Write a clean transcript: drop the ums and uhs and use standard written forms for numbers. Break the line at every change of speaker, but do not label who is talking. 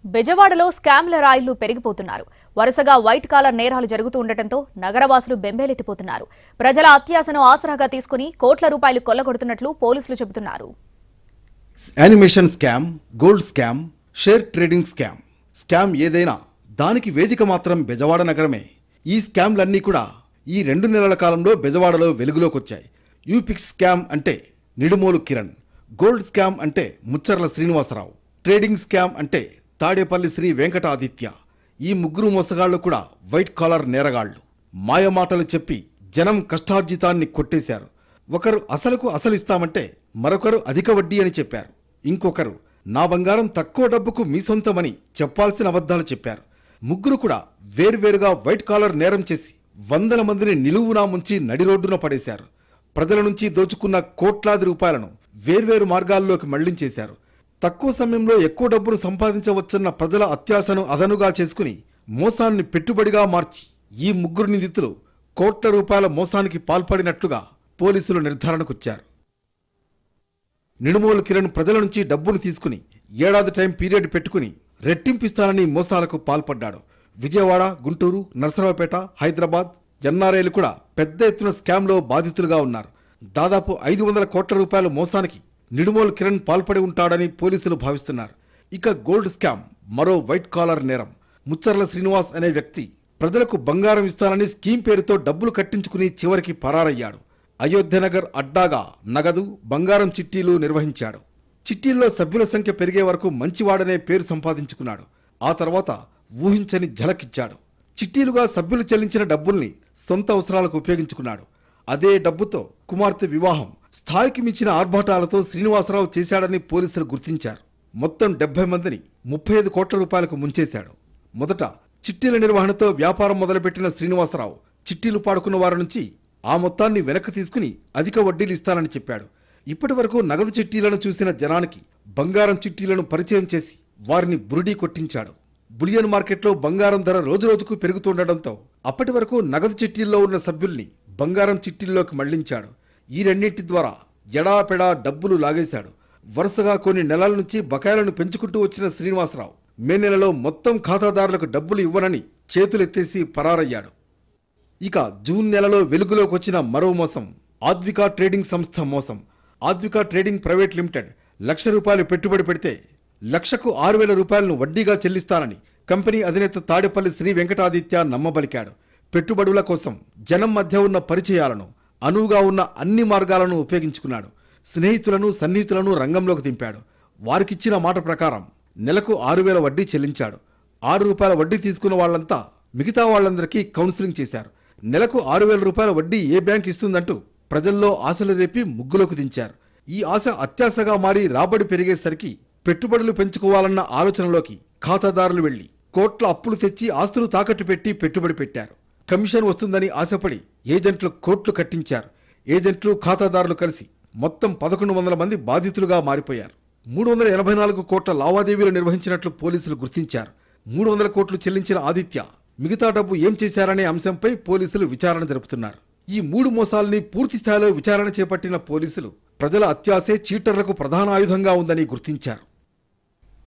బెజవాడలో స్కామ్ల రాయిళ్లు పెరిగిపోతున్నారు. వరుసగా వైట్ కాలర్ నేరాలు జరుగుతూ ఉండటంతో నగరవాసులు బెంబేలెత్తిపోతున్నారు. ప్రజల అత్యాశను ఆసరాగా తీసుకుని కోట్ల రూపాయలు కొల్లగొడుతున్నట్లు పోలీసులు చెబుతున్నారు.
Animation scam, gold scam, share trading scam. Scam ఏదైనా దానికి వేదిక మాత్రం బెజవాడ నగరమే. ఈ స్కామ్లన్నీ కూడా ఈ 2 నెలల కాలంలో బెజవాడలో వెలుగులోకొచ్చాయి. యూపిక్స్ స్కామ్ అంటే నిడుమోలు కిరణ్, గోల్డ్ స్కామ్ అంటే ముచ్చర్ల శ్రీనివాసరావు, ట్రేడింగ్ స్కామ్ అంటే తాడేపల్లి శ్రీ వెంకటాదిత్య. ఈ ముగ్గురు మోసగాళ్లు కూడా వైట్ కాలర్ నేరగాళ్లు. మాయమాటలు చెప్పి జనం కష్టార్జితాన్ని కొట్టేశారు. ఒకరు అసలుకు అసలిస్తామంటే మరొకరు అధిక వడ్డీ అని చెప్పారు. ఇంకొకరు నా బంగారం తక్కువ డబ్బుకు మీ సొంతమని చెప్పాల్సిన అబద్ధాలు చెప్పారు. ముగ్గురు కూడా వేర్వేరుగా వైట్ కాలర్ నేరం చేసి వందల మందిని నిలువునా ముంచి నడి రోడ్డున పడేశారు. ప్రజల నుంచి దోచుకున్న కోట్లాది రూపాయలను వేర్వేరు మార్గాల్లోకి మళ్లించేశారు. తక్కువ సమయంలో ఎక్కువ డబ్బును సంపాదించవచ్చన్న ప్రజల అత్యాశను అదనుగా చేసుకుని మోసాన్ని పెట్టుబడిగా మార్చి ఈ ముగ్గురు నిందితులు కోట్ల రూపాయల మోసానికి పాల్పడినట్లుగా పోలీసులు నిర్ధారణకొచ్చారు. నిడుమోలు కిరణ్ ప్రజల నుంచి డబ్బును తీసుకుని ఏడాది టైం పీరియడ్ పెట్టుకుని రెట్టింపిస్తానని మోసాలకు పాల్పడ్డాడు. విజయవాడ, గుంటూరు, నర్సరావుపేట, హైదరాబాద్, ఎన్ఆర్ఐలు కూడా పెద్ద ఎత్తున స్కామ్లో బాధితులుగా ఉన్నారు. దాదాపు 500 కోట్ల రూపాయల మోసానికి నిడుమోలు కిరణ్ పాల్పడి ఉంటాడని పోలీసులు భావిస్తున్నారు. ఇక గోల్డ్ స్కామ్ మరో వైట్ కాలర్ నేరం. ముచ్చర్ల శ్రీనివాస్ అనే వ్యక్తి ప్రజలకు బంగారం ఇస్తానని స్కీమ్ పేరుతో డబ్బులు కట్టించుకుని చివరికి పరారయ్యాడు. అయోధ్యనగర్ అడ్డాగా నగదు, బంగారం చిట్టీలు నిర్వహించాడు. చిట్టీల్లో సభ్యుల సంఖ్య పెరిగే వరకు మంచివాడనే పేరు సంపాదించుకున్నాడు. ఆ తర్వాత ఊహించని ఝలకిచ్చాడు. చిట్టీలుగా సభ్యులు చెల్లించిన డబ్బుల్ని సొంత అవసరాలకు ఉపయోగించుకున్నాడు. అదే డబ్బుతో కుమార్తె వివాహం స్థాయికి మించిన ఆర్భాటాలతో శ్రీనివాసరావు చేశాడని పోలీసులు గుర్తించారు. మొత్తం 70 మందిని 35 కోట్ల రూపాయలకు ముంచేశాడు. మొదట చిట్టీల నిర్వహణతో వ్యాపారం మొదలుపెట్టిన శ్రీనివాసరావు చిట్టీలు పాడుకున్న వారి నుంచి ఆ మొత్తాన్ని వెనక్కి తీసుకుని అధిక వడ్డీలు ఇస్తానని చెప్పాడు. ఇప్పటి వరకు నగదు చిట్టీలను చూసిన జనానికి బంగారం చిట్టీలను పరిచయం చేసి వారిని బురిడీ కొట్టించాడు. బులియన్ మార్కెట్లో బంగారం ధర రోజురోజుకు పెరుగుతుండటంతో అప్పటి వరకు నగదు చిట్టీల్లో ఉన్న సభ్యుల్ని బంగారం చిట్టీల్లోకి మళ్లించాడు. ఈ రెండింటి ద్వారా ఎడాపెడా డబ్బులు లాగేశాడు. వరుసగా కొన్ని నెలల నుంచి బకాయిలను పెంచుకుంటూ వచ్చిన శ్రీనివాసరావు మే నెలలో మొత్తం ఖాతాదారులకు డబ్బులు ఇవ్వనని చేతులెత్తేసి పరారయ్యాడు. ఇక జూన్ నెలలో వెలుగులోకి వచ్చిన మరో మోసం ఆద్విక ట్రేడింగ్ సంస్థ మోసం. ఆద్విక ట్రేడింగ్ ప్రైవేట్ లిమిటెడ్ ₹1,00,000 పెట్టుబడి పెడితే 1,06,000 రూపాయలను వడ్డీగా చెల్లిస్తానని కంపెనీ అధినేత తాడేపల్లి శ్రీ వెంకటాదిత్య నమ్మబలికాడు. పెట్టుబడుల కోసం జనం మధ్య ఉన్న పరిచయాలను, అనువుగా ఉన్న అన్ని మార్గాలను ఉపయోగించుకున్నాడు. స్నేహితులను, సన్నిహితులను రంగంలోకి దింపాడు. వారికిచ్చిన మాట ప్రకారం నెలకు 6,000 వడ్డీ చెల్లించాడు. ₹6 వడ్డీ తీసుకున్న వాళ్లంతా మిగతా వాళ్లందరికీ కౌన్సిలింగ్ చేశారు. నెలకు ₹6,000 వడ్డీ ఏ బ్యాంక్ ఇస్తుందంటూ ప్రజల్లో ఆశలు రేపి ముగ్గులోకి దించారు. ఈ ఆశ అత్యాశగా మారి రాబడి పెరిగేసరికి పెట్టుబడులు పెంచుకోవాలన్న ఆలోచనలోకి ఖాతాదారులు వెళ్లి కోట్ల అప్పులు తెచ్చి ఆస్తులు తాకట్టు పెట్టి పెట్టుబడి పెట్టారు. కమిషన్ వస్తుందని ఆశపడి ఏజెంట్లు కోట్లు కట్టించారు. ఏజెంట్లు, ఖాతాదారులు కలిసి మొత్తం 1,100 మంది బాధితులుగా మారిపోయారు. 384 కోట్ల లావాదేవీలు నిర్వహించినట్లు పోలీసులు గుర్తించారు. 300 కోట్లు చెల్లించిన ఆదిత్య మిగతా డబ్బు ఏం చేశారనే అంశంపై పోలీసులు విచారణ జరుపుతున్నారు. ఈ 3 మోసాల్ని పూర్తి స్థాయిలో విచారణ చేపట్టిన పోలీసులు ప్రజల అత్యాశే చీటర్లకు ప్రధాన ఆయుధంగా ఉందని గుర్తించారు.